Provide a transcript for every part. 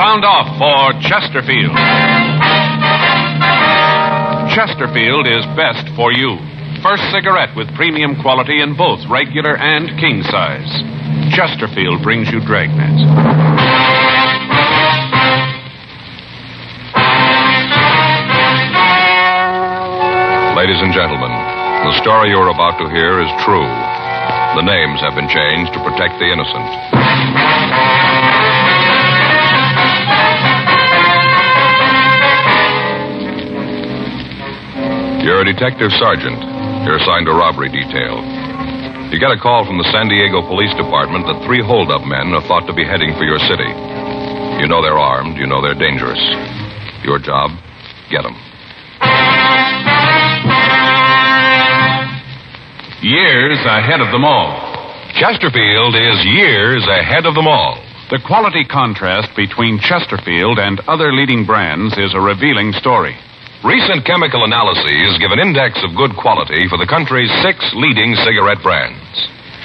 Sound off for Chesterfield. Chesterfield is best for you. First cigarette with premium quality in both regular and king size. Chesterfield brings you Dragnet. Ladies and gentlemen, the story you're about to hear is true. The names have been changed to protect the innocent. You're a detective sergeant. You're assigned to robbery detail. You get a call from the San Diego Police Department that 3 hold-up men are thought to be heading for your city. You know they're armed. You know they're dangerous. Your job, get them. Years ahead of them all. Chesterfield is years ahead of them all. The quality contrast between Chesterfield and other leading brands is a revealing story. Recent chemical analyses give an index of good quality for the country's 6 leading cigarette brands.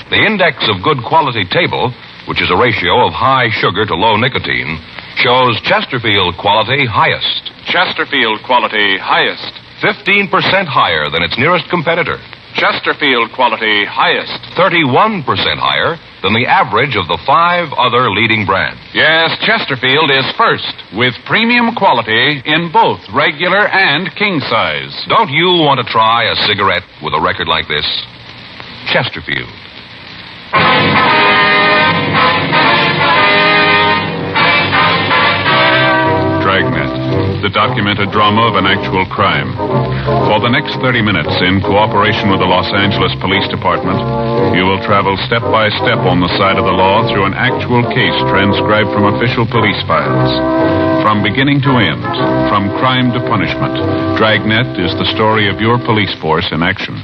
The index of good quality table, which is a ratio of high sugar to low nicotine, shows Chesterfield quality highest. Chesterfield quality highest. 15% higher than its nearest competitor. Chesterfield quality highest. 31% higher than the average of the 5 other leading brands. Yes, Chesterfield is first with premium quality in both regular and king size. Don't you want to try a cigarette with a record like this? Chesterfield. Dragnet, the documented drama of an actual crime. For the next 30 minutes, in cooperation with the Los Angeles Police Department, you will travel step by step on the side of the law through an actual case transcribed from official police files. From beginning to end, from crime to punishment, Dragnet is the story of your police force in action.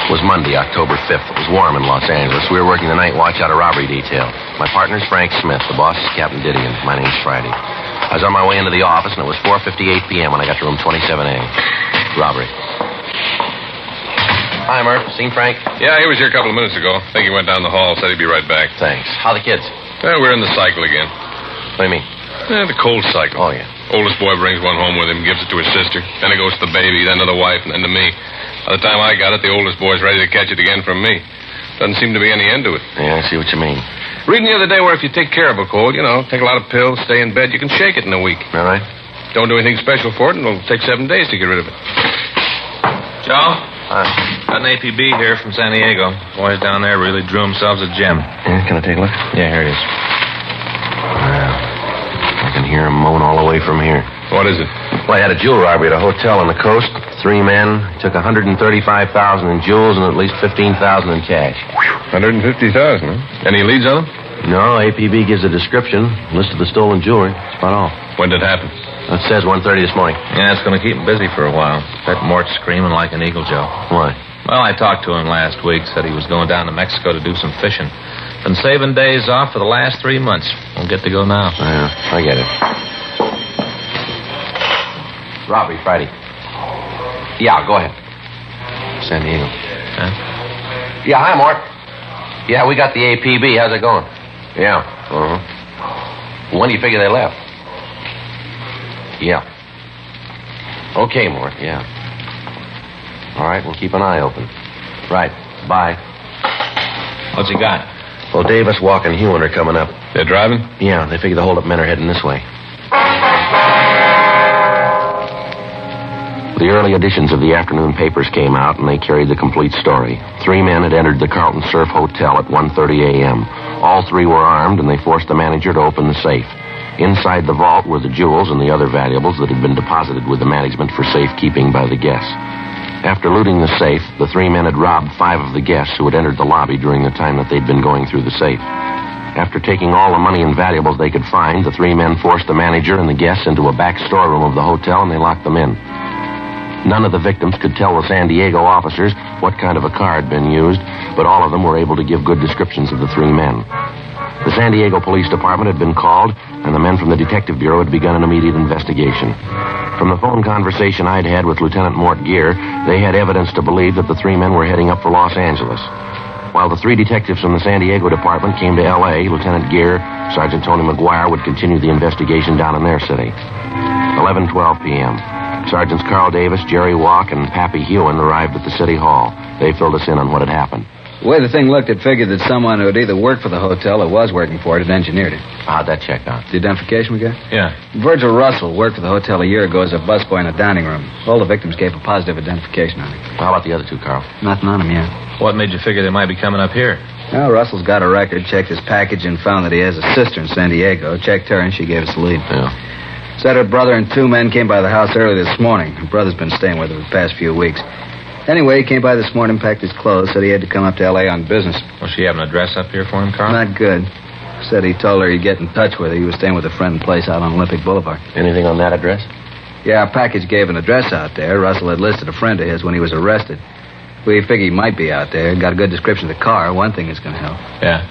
It was Monday, October 5th. It was warm in Los Angeles. We were working the night watch out of robbery detail. My partner's Frank Smith. The boss is Captain Didion. My name's Friday. I was on my way into the office, and it was 4:58 p.m. when I got to room 27A. Robbery. Hi, Murph. Seen Frank? Yeah, he was here a couple of minutes ago. I think he went down the hall, said he'd be right back. Thanks. How the kids? We're in the cycle again. What do you mean? The cold cycle. Oh, yeah. Oldest boy brings one home with him, gives it to his sister. Then it goes to the baby, then to the wife, and then to me. By the time I got it, the oldest boy's ready to catch it again from me. Doesn't seem to be any end to it. Yeah, I see what you mean. Reading the other day where if you take care of a cold, take a lot of pills, stay in bed, you can shake it in a week. All right. Don't do anything special for it, and it'll take 7 days to get rid of it. Joe? Hi. Got an APB here from San Diego. Boys down there really drew themselves a gem. Yeah, can I take a look? Yeah, here it is. Wow. I can hear him moan all the way from here. What is it? Well, I had a jewel robbery at a hotel on the coast. 3 men took $135,000 in jewels and at least $15,000 in cash. 150,000, huh? Any leads on them? No, APB gives a description, list of the stolen jewelry. That's about all. When did it happen? It says 1:30 this morning. Yeah, it's going to keep him busy for a while. Bet Mort's screaming like an eagle, Joe. Why? Well, I talked to him last week. Said he was going down to Mexico to do some fishing. Been saving days off for the last 3 months. Won't get to go now. Yeah, I get it. Robbery, Friday. Yeah, go ahead. San Diego. Huh? Yeah, hi, Mort. Yeah, we got the APB. How's it going? Yeah. Uh-huh. When do you figure they left? Yeah. Okay, Mort, yeah. All right, we'll keep an eye open. Right. Bye. What's he got? Well, Davis, Walk, and Hewen are coming up. They're driving? Yeah, they figure the hold-up men are heading this way. The early editions of the afternoon papers came out, and they carried the complete story. 3 men had entered the Carlton Surf Hotel at 1:30 a.m. All 3 were armed, and they forced the manager to open the safe. Inside the vault were the jewels and the other valuables that had been deposited with the management for safekeeping by the guests. After looting the safe, the 3 men had robbed 5 of the guests who had entered the lobby during the time that they'd been going through the safe. After taking all the money and valuables they could find, the 3 men forced the manager and the guests into a back storeroom of the hotel, and they locked them in. None of the victims could tell the San Diego officers what kind of a car had been used, but all of them were able to give good descriptions of the 3 men. The San Diego Police Department had been called, and the men from the Detective Bureau had begun an immediate investigation. From the phone conversation I'd had with Lieutenant Mort Gear, they had evidence to believe that the 3 men were heading up for Los Angeles. While the 3 detectives from the San Diego department came to L.A., Lieutenant Gear, Sergeant Tony McGuire would continue the investigation down in their city. 11:12 p.m. Sergeants Carl Davis, Jerry Walk, and Pappy Hewen arrived at the city hall. They filled us in on what had happened. The way the thing looked, it figured that someone who had either worked for the hotel or was working for it had engineered it. How'd that check out? The identification we got? Yeah. Virgil Russell worked for the hotel a year ago as a busboy in a dining room. All the victims gave a positive identification on him. How about the other 2, Carl? Nothing on him yet. What made you figure they might be coming up here? Well, Russell's got a record, checked his package, and found that he has a sister in San Diego. Checked her, and she gave us the lead. Yeah. Said her brother and 2 men came by the house early this morning. Her brother's been staying with her the past few weeks. Anyway, he came by this morning, packed his clothes, said he had to come up to L.A. on business. Well, she have an address up here for him, Carl? Not good. Said he told her he'd get in touch with her. He was staying with a friend in a place out on Olympic Boulevard. Anything on that address? Yeah, our package gave an address out there. Russell had listed a friend of his when he was arrested. We figured he might be out there. Got a good description of the car. One thing is going to help. Yeah.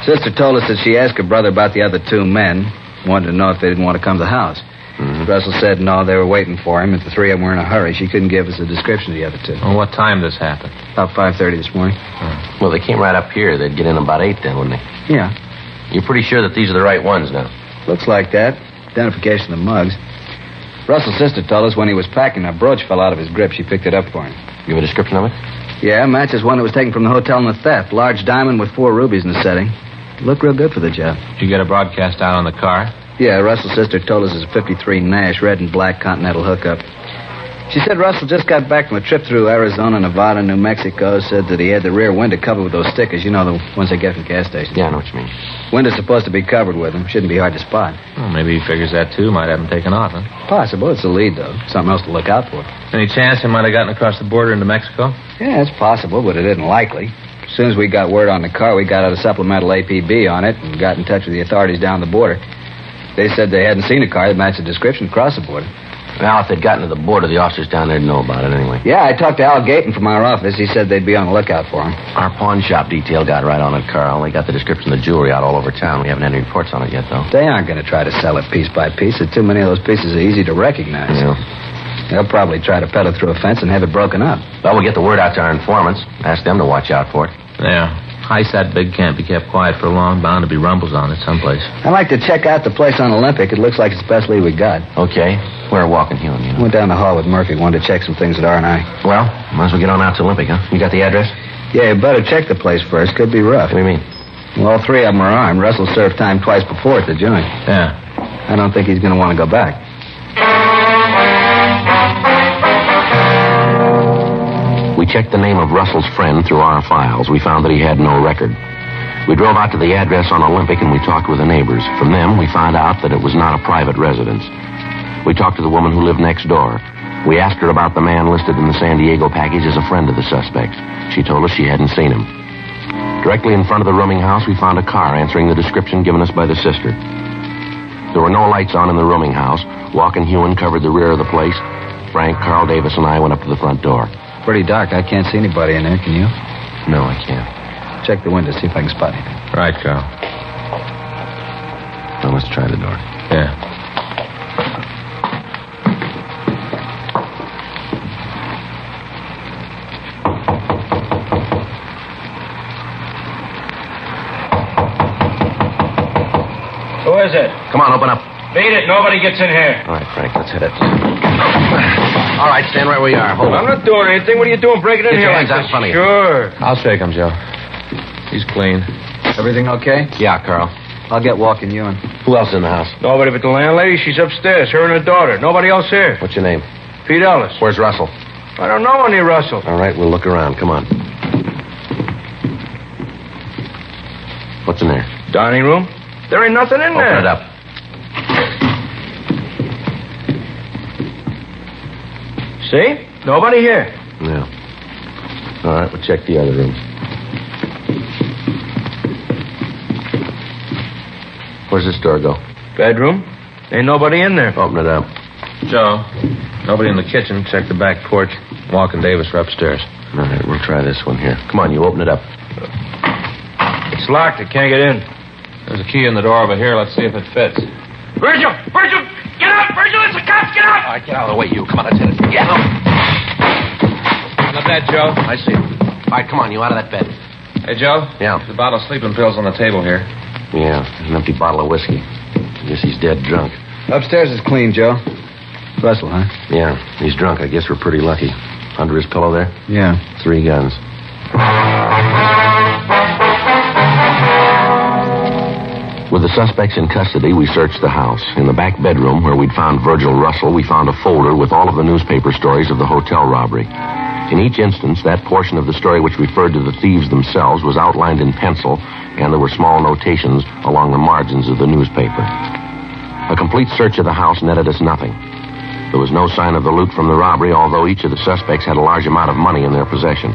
Sister told us that she asked her brother about the other 2 men. Wanted to know if they didn't want to come to the house. Mm-hmm. Russell said no, they were waiting for him. If the 3 of them were in a hurry, she couldn't give us a description of the other 2. Well, what time this happened? About 5:30 this morning. Well, they came right up here. They'd get in about 8 then, wouldn't they? Yeah. You're pretty sure that these are the right ones now? Looks like that. Identification of the mugs. Russell's sister told us when he was packing, a brooch fell out of his grip. She picked it up for him. You have a description of it? Yeah, matches one that was taken from the hotel in the theft. Large diamond with 4 rubies in the setting. Looked real good for the job. Did you get a broadcast out on the car? Yeah, Russell's sister told us it's a 53 Nash, red and black Continental hookup. She said Russell just got back from a trip through Arizona, Nevada, New Mexico. Said that he had the rear window covered with those stickers. You know, the ones they get from gas stations. Yeah, I know what you mean. Window's supposed to be covered with them. Shouldn't be hard to spot. Well, maybe he figures that, too. Might have him taken off, huh? Possible. It's a lead, though. Something else to look out for. Any chance he might have gotten across the border into Mexico? Yeah, it's possible, but it isn't likely. As soon as we got word on the car, we got out a supplemental APB on it and got in touch with the authorities down the border. They said they hadn't seen a car that matched the description across the border. Well, if they'd gotten to the border, the officers down there would know about it anyway. Yeah, I talked to Al Gayton from our office. He said they'd be on the lookout for him. Our pawn shop detail got right on it, Carl. They got the description of the jewelry out all over town. We haven't had any reports on it yet, though. They aren't going to try to sell it piece by piece. Too many of those pieces are easy to recognize. Yeah. They'll probably try to peddle through a fence and have it broken up. Well, we'll get the word out to our informants. Ask them to watch out for it. Yeah. Heist that big can't be kept quiet for long. Bound to be rumbles on it someplace. I'd like to check out the place on Olympic. It looks like it's the best lead we got. Okay. We're walking here, you know. Went down the hall with Murphy. Wanted to check some things at R&I. Well, might as well get on out to Olympic, huh? You got the address? Yeah, you better check the place first. Could be rough. What do you mean? Well, all 3 of them are armed. Russell served time twice before at the joint. Yeah. I don't think he's going to want to go back. We checked the name of Russell's friend through our files. We found that he had no record. We drove out to the address on Olympic and we talked with the neighbors. From them, we found out that it was not a private residence. We talked to the woman who lived next door. We asked her about the man listed in the San Diego package as a friend of the suspects. She told us she hadn't seen him. Directly in front of the rooming house, we found a car answering the description given us by the sister. There were no lights on in the rooming house. Walk and Hewen covered the rear of the place. Frank, Carl Davis, and I went up to the front door. Pretty dark. I can't see anybody in there, can you? No, I can't. Check the window, see if I can spot anything. Right, Carl. Well, let's try the door. Yeah. Who is it? Come on, open up. Beat it. Nobody gets in here. All right, Frank, let's hit it. All right, stand right where you are. Hold I'm on. not doing anything. What are you doing breaking in Get here your like hands out in this? front of you. Sure. I'll shake him, Joe. He's clean. Everything okay? Yeah, Carl. I'll get Walk and Ewan. Who else is in the house? Nobody but the landlady. She's upstairs. Her and her daughter. Nobody else here. What's your name? Pete Ellis. Where's Russell? I don't know any Russell. All right, we'll look around. Come on. What's in there? Dining room. There ain't nothing in there. Open it up. See? Nobody here. No. All right, we'll check the other rooms. Where's this door go? Bedroom. Ain't nobody in there. Open it up. Joe, nobody in the kitchen. Check the back porch. Walk and Davis are upstairs. All right, we'll try this one here. Come on, you open it up. It's locked. It can't get in. There's a key in the door over here. Let's see if it fits. Virgil! Virgil! Get out! Virgil, it's the cops! Get out! All right, get out of the way, you. Come on, let's hit it. Yeah. On the bed, Joe. I see him. All right, come on, you out of that bed. Hey, Hey, Joe? Yeah. There's a bottle of sleeping pills on the table here. Yeah, an empty bottle of whiskey. Guess he's dead drunk. Upstairs is clean, Joe. Russell, huh? Yeah, he's drunk. I guess we're pretty lucky. Under his pillow there? Yeah. 3 guns. With the suspects in custody, we searched the house. In the back bedroom, where we'd found Virgil Russell, we found a folder with all of the newspaper stories of the hotel robbery. In each instance, that portion of the story which referred to the thieves themselves was outlined in pencil, and there were small notations along the margins of the newspaper. A complete search of the house netted us nothing. There was no sign of the loot from the robbery, although each of the suspects had a large amount of money in their possession.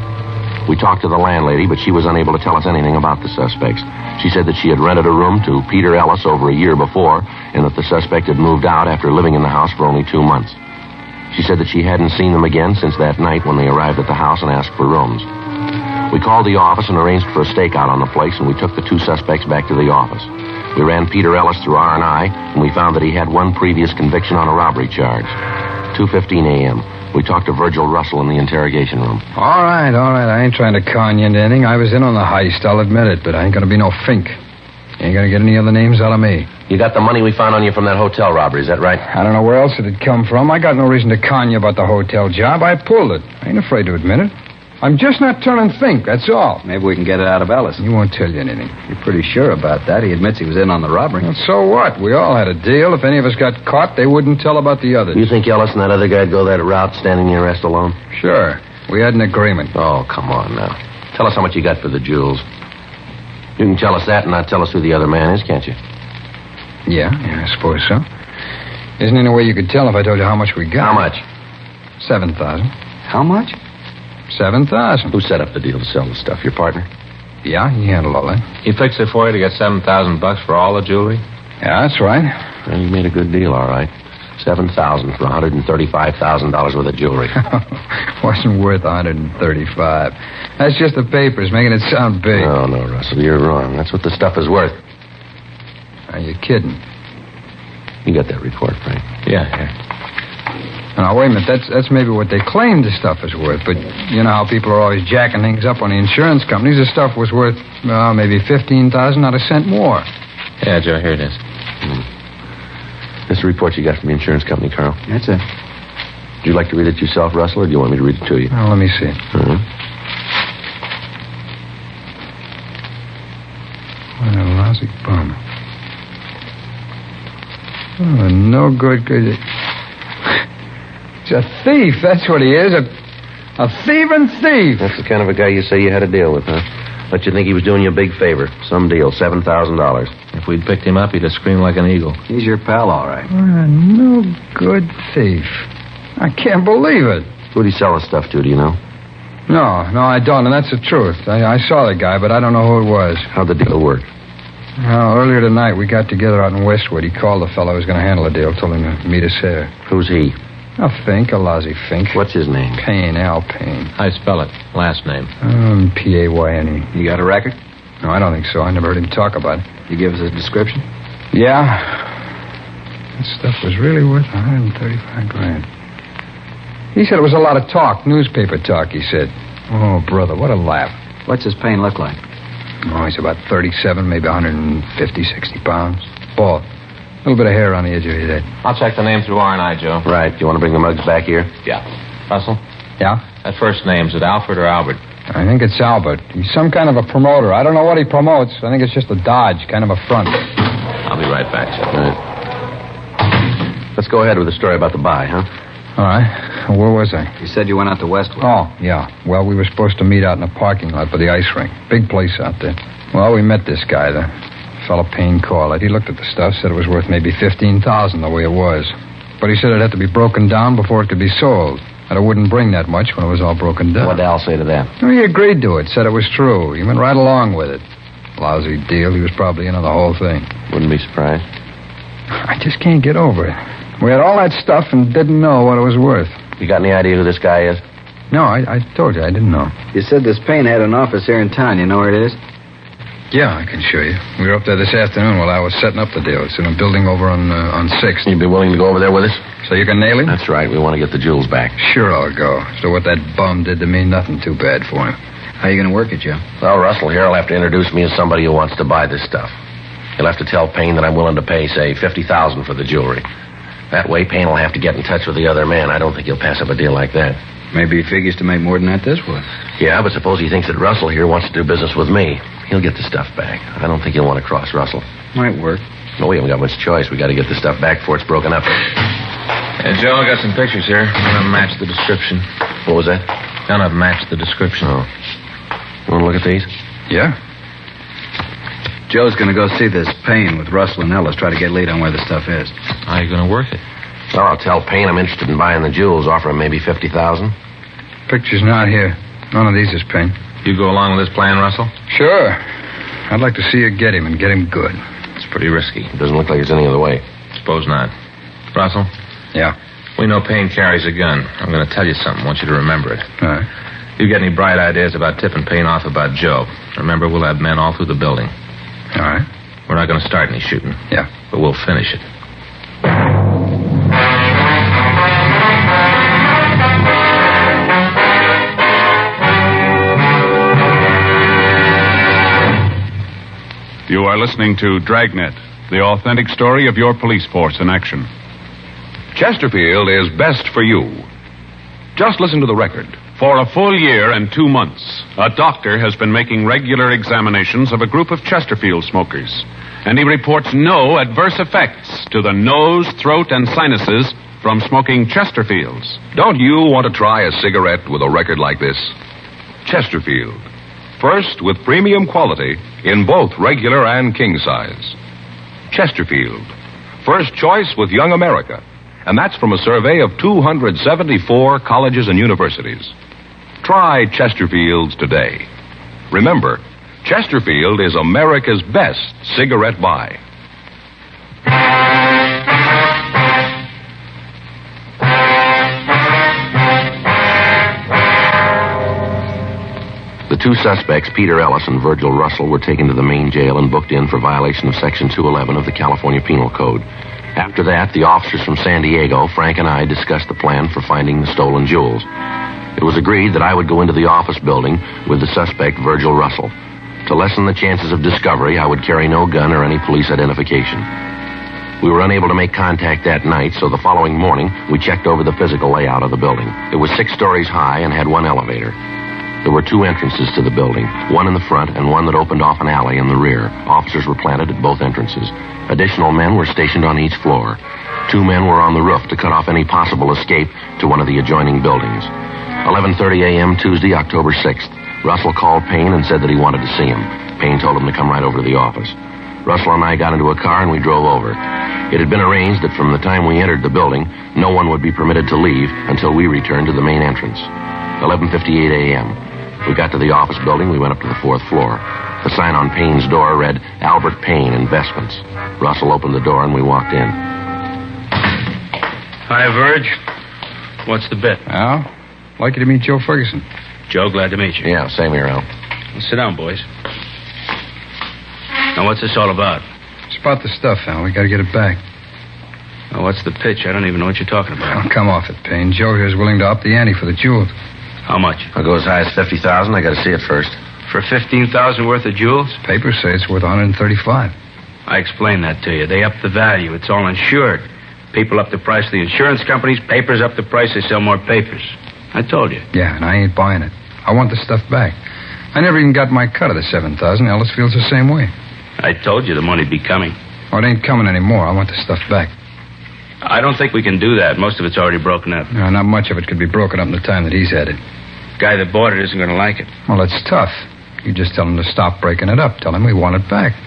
We talked to the landlady, but she was unable to tell us anything about the suspects. She said that she had rented a room to Peter Ellis over a year before, and that the suspect had moved out after living in the house for only 2 months. She said that she hadn't seen them again since that night when they arrived at the house and asked for rooms. We called the office and arranged for a stakeout on the place, and we took the 2 suspects back to the office. We ran Peter Ellis through R&I, and we found that he had 1 previous conviction on a robbery charge. 2:15 a.m. We talked to Virgil Russell in the interrogation room. All right. I ain't trying to con you into anything. I was in on the heist, I'll admit it, but I ain't gonna be no fink. You ain't gonna get any other names out of me. You got the money we found on you from that hotel robbery, is that right? I don't know where else it'd come from. I got no reason to con you about the hotel job. I pulled it. I ain't afraid to admit it. I'm just not turning think, that's all. Maybe we can get it out of Ellis. He won't tell you anything. You're pretty sure about that. He admits he was in on the robbery. Well, so what? We all had a deal. If any of us got caught, they wouldn't tell about the others. You think Ellis and that other guy'd go that route, standing the arrest alone? Sure. We had an agreement. Oh, come on now. Tell us how much you got for the jewels. You can tell us that and not tell us who the other man is, can't you? Yeah, I suppose so. Isn't any way you could tell if I told you how much we got? How much? 7,000. How much? 7,000. Who set up the deal to sell the stuff? Your partner? Yeah, he handled all that. He fixed it for you to get $7,000 for all the jewelry? Yeah, that's right. Well, you made a good deal, all right. 7,000 for $135,000 worth of jewelry. Wasn't worth 135. That's just the papers making it sound big. No, Russell, you're wrong. That's what the stuff is worth. Are you kidding? You got that report, Frank? Yeah, here. Now, wait a minute. That's maybe what they claim the stuff is worth. But you know how people are always jacking things up on the insurance companies. The stuff was worth, maybe $15,000, not a cent more. Yeah, Joe, here it is. This is the report you got from the insurance company, Carl. That's it. Would you like to read it yourself, Russell, or do you want me to read it to you? Well, let me see. Uh-huh. What a lousy bum. Oh, no good. He's a thief, that's what he is. A thieving thief. That's the kind of a guy you say you had to deal with, huh? But you think he was doing you a big favor. Some deal, $7,000. If we'd picked him up, he'd have screamed like an eagle. He's your pal, all right. What a no good thief. I can't believe it. Who'd he sell the stuff to, do you know? No, I don't, and that's the truth. I saw the guy, but I don't know who it was. How'd the deal work? Well, earlier tonight, we got together out in Westwood. He called the fellow who was going to handle the deal, told him to meet us there. Who's he? A lousy fink. What's his name? Payne, Al Payne. I spell it. Last name. P-A-Y-N-E. You got a record? No, I don't think so. I never heard him talk about it. You give us a description? Yeah. That stuff was really worth $135,000. He said it was a lot of talk, newspaper talk, he said. Oh, brother, what a laugh. What's his Payne look like? Oh, he's about 37, maybe 150, 60 pounds. Bald. A little bit of hair on the edge of his head. I'll check the name through R&I, Joe. Right. Do you want to bring the mugs back here? Yeah. Russell? Yeah? That first name's it Alfred or Albert? I think it's Albert. He's some kind of a promoter. I don't know what he promotes. I think it's just a dodge, kind of a front. I'll be right back, Joe. Right. Let's go ahead with the story about the buy, huh? All right. Where was I? You said you went out to Westwood. Oh, yeah. Well, we were supposed to meet out in the parking lot by the ice rink. Big place out there. Well, we met this guy, the fellow Payne called it. He looked at the stuff, said it was worth maybe $15,000 the way it was. But he said it had to be broken down before it could be sold. And it wouldn't bring that much when it was all broken down. What'd Al say to that? Well, he agreed to it, said it was true. He went right along with it. Lousy deal. He was probably in on the whole thing. Wouldn't be surprised. I just can't get over it. We had all that stuff and didn't know what it was worth. You got any idea who this guy is? No, I told you, I didn't know. You said this Payne had an office here in town. You know where it is? Yeah, I can show you. We were up there this afternoon while I was setting up the deal. It's in a building over on 6th. You'd be willing to go over there with us? So you can nail him? That's right. We want to get the jewels back. Sure, I'll go. So what that bum did to me, nothing too bad for him. How are you going to work it, Joe? Well, Russell here will have to introduce me as somebody who wants to buy this stuff. He'll have to tell Payne that I'm willing to pay, say, $50,000 for the jewelry. That way, Payne will have to get in touch with the other man. I don't think he'll pass up a deal like that. Maybe he figures to make more than that this way. Yeah, but suppose he thinks that Russell here wants to do business with me. He'll get the stuff back. I don't think he'll want to cross Russell. Might work. No, we haven't got much choice. We got to get the stuff back before it's broken up. Hey, Joe, I got some pictures here. None of them match the description. What was that? None of them match the description. Oh. You want to look at these? Yeah? Joe's going to go see this Payne with Russell and Ellis, try to get lead on where the stuff is. How are you going to work it? Well, I'll tell Payne I'm interested in buying the jewels, offer him maybe $50,000. Picture's not here. None of these is Payne. You go along with this plan, Russell? Sure. I'd like to see you get him and get him good. It's pretty risky. It doesn't look like there's any other way. Suppose not. Russell? Yeah. We know Payne carries a gun. I'm going to tell you something. I want you to remember it. All right. You get any bright ideas about tipping Payne off about Joe, remember, we'll have men all through the building. All right. We're not going to start any shooting. Yeah. But we'll finish it. You are listening to Dragnet, the authentic story of your police force in action. Chesterfield is best for you. Just listen to the record. For a full year and 2 months, a doctor has been making regular examinations of a group of Chesterfield smokers, and he reports no adverse effects to the nose, throat, and sinuses from smoking Chesterfields. Don't you want to try a cigarette with a record like this? Chesterfield. First with premium quality in both regular and king size. Chesterfield. First choice with Young America. And that's from a survey of 274 colleges and universities. Try Chesterfields today. Remember, Chesterfield is America's best cigarette buy. The two suspects, Peter Ellis and Virgil Russell, were taken to the main jail and booked in for violation of Section 211 of the California Penal Code. After that, the officers from San Diego, Frank and I, discussed the plan for finding the stolen jewels. It was agreed that I would go into the office building with the suspect, Virgil Russell. To lessen the chances of discovery, I would carry no gun or any police identification. We were unable to make contact that night, so the following morning, we checked over the physical layout of the building. It was 6 stories high and had one elevator. There were 2 entrances to the building, one in the front and one that opened off an alley in the rear. Officers were planted at both entrances. Additional men were stationed on each floor. 2 men were on the roof to cut off any possible escape to one of the adjoining buildings. 11:30 a.m. Tuesday, October 6th. Russell called Payne and said that he wanted to see him. Payne told him to come right over to the office. Russell and I got into a car and we drove over. It had been arranged that from the time we entered the building, no one would be permitted to leave until we returned to the main entrance. 11:58 a.m. We got to the office building. We went up to the 4th floor. The sign on Payne's door read, Albert Payne, Investments. Russell opened the door and we walked in. Hi, Verge. What's the bit? Al, like you to meet Joe Ferguson. Joe, glad to meet you. Yeah, same here, Al. Well, sit down, boys. Now, what's this all about? It's about the stuff, Al. We got to get it back. Now, what's the pitch? I don't even know what you're talking about. Oh, come off it, Payne. Joe here's willing to up the ante for the jewels. How much? I'll go as high as $50,000. I got to see it first. For $15,000 worth of jewels? Papers say it's worth $135. I explained that to you. They up the value. It's all insured. People up the price of the insurance companies. Papers up the price. They sell more papers. I told you. Yeah, and I ain't buying it. I want the stuff back. I never even got my cut of the $7,000. Ellis feels the same way. I told you the money'd be coming. Oh, it ain't coming anymore. I want the stuff back. I don't think we can do that. Most of it's already broken up. No, not much of it could be broken up in the time that he's had it. Guy that bought it isn't going to like it. Well, it's tough. You just tell him to stop breaking it up. Tell him we want it back.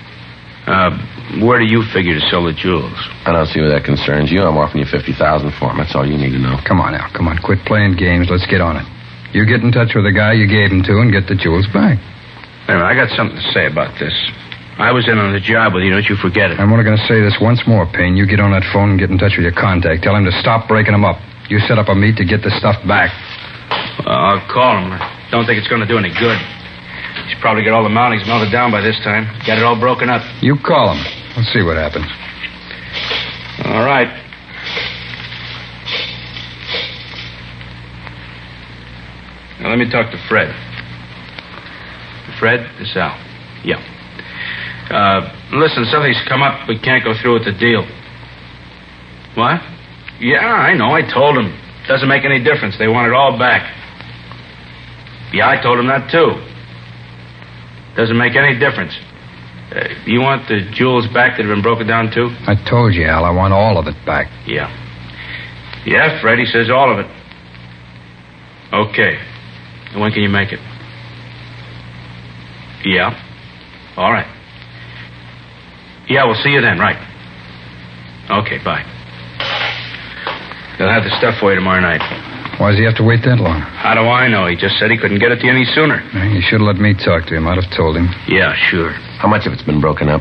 Where do you figure to sell the jewels? I don't see where that concerns you. I'm offering you $50,000 for them. That's all you need to know. Come on, Al. Come on. Quit playing games. Let's get on it. You get in touch with the guy you gave him to and get the jewels back. Anyway, I got something to say about this. I was in on the job with you. Don't you forget it. I'm only going to say this once more, Payne. You get on that phone and get in touch with your contact. Tell him to stop breaking them up. You set up a meet to get the stuff back. I'll call him. I don't think it's going to do any good. He's probably got all the mountings melted down by this time. Got it all broken up. You call him. Let's see what happens. All right. Now, let me talk to Fred. Fred, this Al. Yeah. Listen, something's come up. We can't go through with the deal. What? Yeah, I know. I told him. Doesn't make any difference. They want it all back. Yeah, I told him that, too. Doesn't make any difference. You want the jewels back that have been broken down, too? I told you, Al, I want all of it back. Yeah. Yeah, Freddie says all of it. Okay. And when can you make it? Yeah. All right. Yeah, we'll see you then, right. Okay, bye. They'll have the stuff for you tomorrow night. Why does he have to wait that long? How do I know? He just said he couldn't get it to you any sooner. You should have let me talk to him. I'd have told him. Yeah, sure. How much of it's been broken up?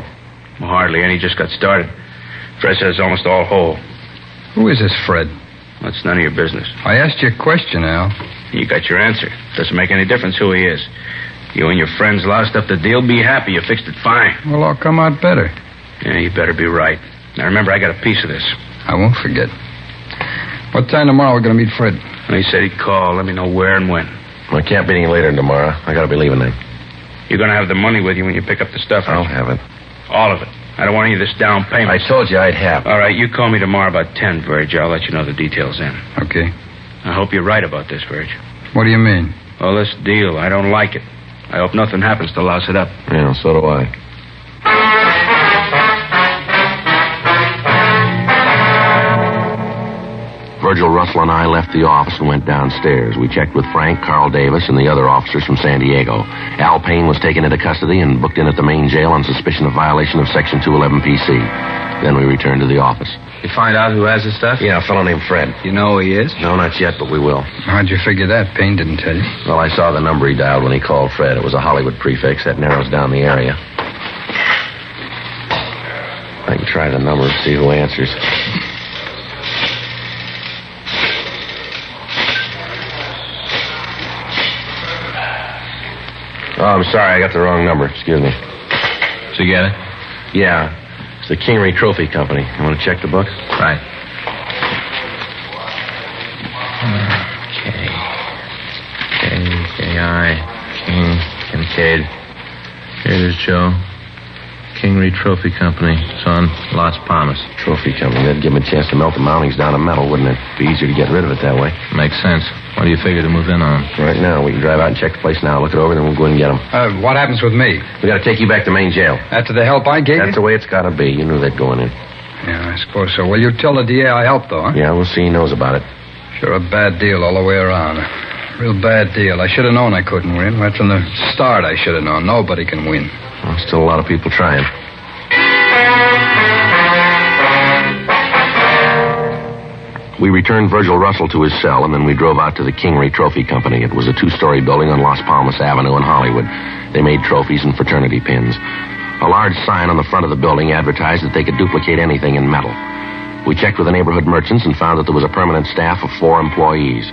Well, hardly any. Just got started. Fred says it's almost all whole. Who is this Fred? That's none of your business. I asked you a question, Al. You got your answer. Doesn't make any difference who he is. You and your friends lost up the deal. Be happy. You fixed it fine. Well, I'll come out better. Yeah, you better be right. Now, remember, I got a piece of this. I won't forget. What time tomorrow are we going to meet Fred? And he said he'd call. Let me know where and when. I can't be any later than tomorrow. I got to be leaving then. You're going to have the money with you when you pick up the stuff. I'll have it. All of it. I don't want any of this down payment. I told you I'd have it. All right, you call me tomorrow about 10, Verge. I'll let you know the details then. Okay. I hope you're right about this, Verge. What do you mean? Well, this deal, I don't like it. I hope nothing happens to louse it up. Yeah, so do I. Virgil, Russell, and I left the office and went downstairs. We checked with Frank, Carl Davis, and the other officers from San Diego. Al Payne was taken into custody and booked in at the main jail on suspicion of violation of Section 211 PC. Then we returned to the office. You find out who has the stuff? Yeah, a fellow named Fred. You know who he is? No, not yet, but we will. How'd you figure that? Payne didn't tell you. Well, I saw the number he dialed when he called Fred. It was a Hollywood prefix. That narrows down the area. I can try the number and see who answers. Oh, I'm sorry. I got the wrong number. Excuse me. So you get it? Yeah. It's the Kingery Trophy Company. You want to check the book? Right. K-I, King, Kincaid. Here it is, Joe. Kingery Trophy Company. It's on Las Palmas. Trophy Company. That'd give him a chance to melt the mountings down to metal, wouldn't it? Be easier to get rid of it that way. Makes sense. What do you figure to move in on? Right now, we can drive out and check the place now, look it over, then we'll go in and get them. What happens with me? We got to take you back to main jail. After the help I gave That's the way it's got to be. You knew that going in. Yeah, I suppose so. Well, you tell the DA I helped, though, huh? Yeah, we'll see he knows about it. Sure, a bad deal all the way around. Real bad deal. I should have known I couldn't win. Right from the start, I should have known. Nobody can win. Well, still a lot of people trying. We returned Virgil Russell to his cell, and then we drove out to the Kingery Trophy Company. It was a two-story building on Las Palmas Avenue in Hollywood. They made trophies and fraternity pins. A large sign on the front of the building advertised that they could duplicate anything in metal. We checked with the neighborhood merchants and found that there was a permanent staff of 4 employees.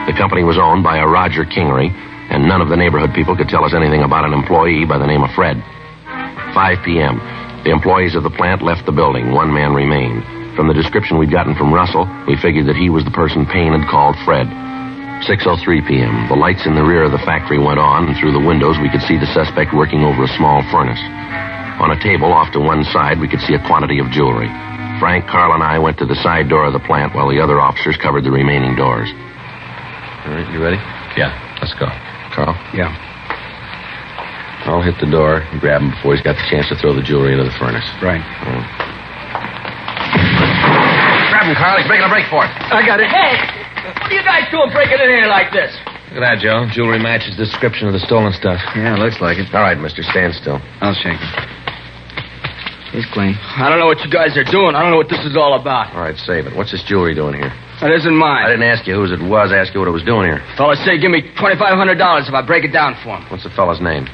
The company was owned by a Roger Kingery, and none of the neighborhood people could tell us anything about an employee by the name of Fred. 5 p.m. The employees of the plant left the building. 1 man remained. From the description we'd gotten from Russell, we figured that he was the person Payne had called Fred. 6:03 p.m. The lights in the rear of the factory went on, and through the windows we could see the suspect working over a small furnace. On a table off to one side, we could see a quantity of jewelry. Frank, Carl, and I went to the side door of the plant while the other officers covered the remaining doors. All right, you ready? Yeah, let's go. Carl? Yeah. I'll hit the door and grab him before he's got the chance to throw the jewelry into the furnace. Right. Grab him, Carl. He's making a break for it. I got it. Hey, what are you guys doing breaking in here like this? Look at that, Joe. Jewelry matches the description of the stolen stuff. Yeah, looks like it. All right, mister, stand still. I'll shake him. He's clean. I don't know what you guys are doing. I don't know what this is all about. All right, save it. What's this jewelry doing here? That isn't mine. I didn't ask you whose it was. I asked you what it was doing here. Fella said give me $2,500 if I break it down for him. What's the fellow's name?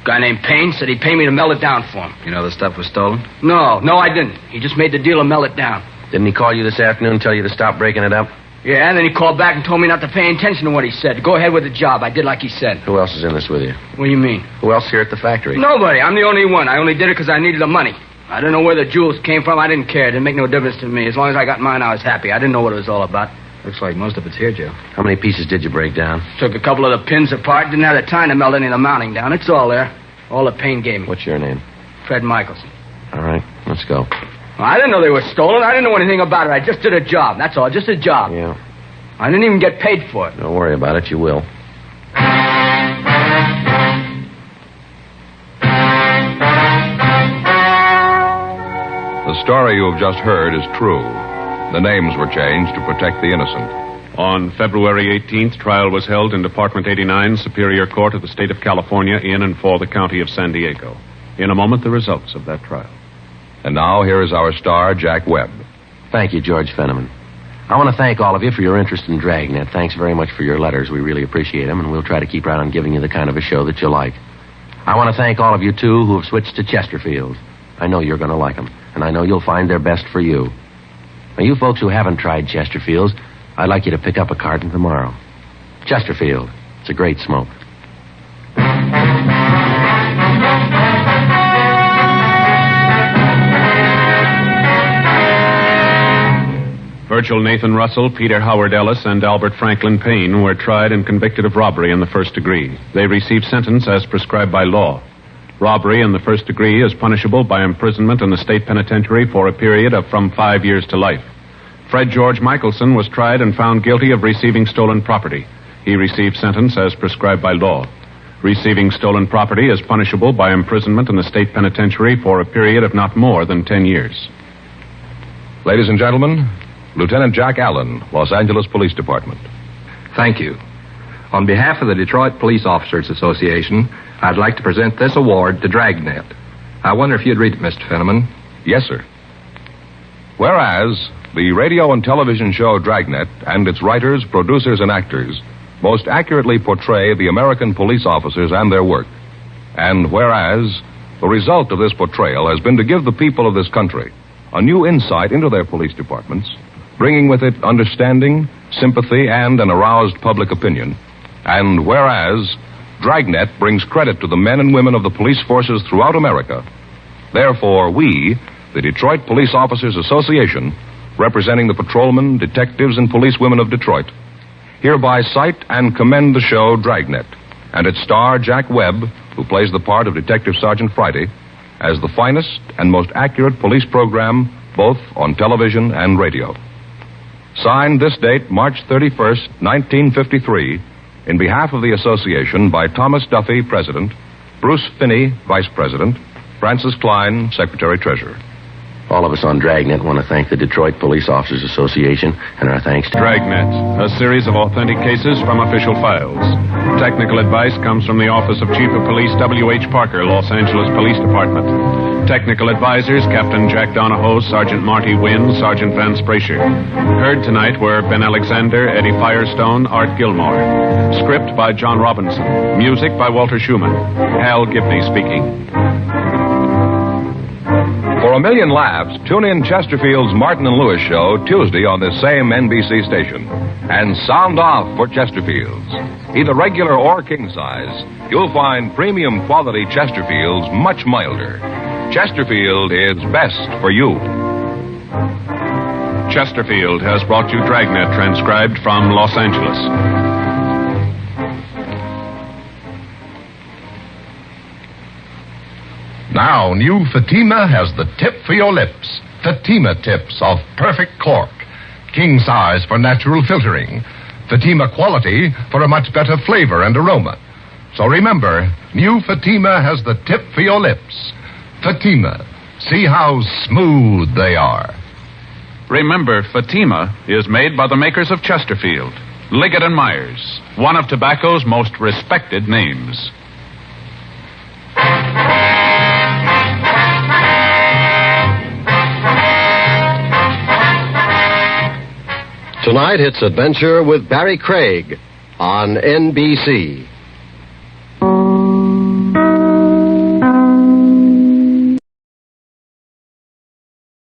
Guy named Payne said he'd pay me to melt it down for him. You know the stuff was stolen? No, I didn't. He just made the deal to melt it down. Didn't he call you this afternoon and tell you to stop breaking it up? Yeah, and then he called back and told me not to pay attention to what he said. Go ahead with the job. I did like he said. Who else is in this with you? What do you mean? Who else here at the factory? Nobody. I'm the only one. I only did it because I needed the money. I didn't know where the jewels came from. I didn't care. It didn't make no difference to me. As long as I got mine, I was happy. I didn't know what it was all about. Looks like most of it's here, Joe. How many pieces did you break down? Took a couple of the pins apart. Didn't have the time to melt any of the mounting down. It's all there. All the pain gave me. What's your name? Fred Michelson. All right, let's go. Well, I didn't know they were stolen. I didn't know anything about it. I just did a job. That's all. Just a job. Yeah. I didn't even get paid for it. Don't worry about it. You will. The story you have just heard is true. The names were changed to protect the innocent. On February 18th, trial was held in Department 89, Superior Court of the State of California, in and for the County of San Diego. In a moment, the results of that trial. And now, here is our star, Jack Webb. Thank you, George Fenneman. I want to thank all of you for your interest in Dragnet. Thanks very much for your letters. We really appreciate them, and we'll try to keep right on giving you the kind of a show that you like. I want to thank all of you, too, who have switched to Chesterfield. I know you're going to like them, and I know you'll find they're best for you. Now, you folks who haven't tried Chesterfields, I'd like you to pick up a carton tomorrow. Chesterfield. It's a great smoke. Virgil Nathan Russell, Peter Howard Ellis, and Albert Franklin Payne were tried and convicted of robbery in the first degree. They received sentence as prescribed by law. Robbery in the first degree is punishable by imprisonment in the state penitentiary for a period of from 5 years to life. Fred George Michelson was tried and found guilty of receiving stolen property. He received sentence as prescribed by law. Receiving stolen property is punishable by imprisonment in the state penitentiary for a period of not more than 10 years. Ladies and gentlemen, Lieutenant Jack Allen, Los Angeles Police Department. Thank you. On behalf of the Detroit Police Officers Association, I'd like to present this award to Dragnet. I wonder if you'd read it, Mr. Fenneman. Yes, sir. Whereas the radio and television show Dragnet and its writers, producers, and actors most accurately portray the American police officers and their work. And whereas the result of this portrayal has been to give the people of this country a new insight into their police departments, bringing with it understanding, sympathy, and an aroused public opinion. And whereas Dragnet brings credit to the men and women of the police forces throughout America, therefore we, the Detroit Police Officers Association, representing the patrolmen, detectives, and policewomen of Detroit, hereby cite and commend the show Dragnet and its star Jack Webb, who plays the part of Detective Sergeant Friday, as the finest and most accurate police program both on television and radio. Signed this date, March 31st, 1953, in behalf of the association by Thomas Duffy, President, Bruce Finney, Vice President, Francis Klein, Secretary-Treasurer. All of us on Dragnet want to thank the Detroit Police Officers Association, and our thanks to Dragnet, a series of authentic cases from official files. Technical advice comes from the Office of Chief of Police W.H. Parker, Los Angeles Police Department. Technical advisors, Captain Jack Donahoe, Sergeant Marty Wynn, Sergeant Van Sprasher. Heard tonight were Ben Alexander, Eddie Firestone, Art Gilmore. Script by John Robinson. Music by Walter Schumann. Hal Gibney speaking. For a million laughs, tune in Chesterfield's Martin and Lewis show Tuesday on this same NBC station. And sound off for Chesterfield's. Either regular or king size, you'll find premium quality Chesterfield's much milder. Chesterfield is best for you. Chesterfield has brought you Dragnet, transcribed from Los Angeles. Now, new Fatima has the tip for your lips. Fatima tips of perfect cork. King size for natural filtering. Fatima quality for a much better flavor and aroma. So remember, new Fatima has the tip for your lips. Fatima. See how smooth they are. Remember, Fatima is made by the makers of Chesterfield, Liggett and Myers, one of tobacco's most respected names. Tonight, it's Adventure with Barry Craig on NBC.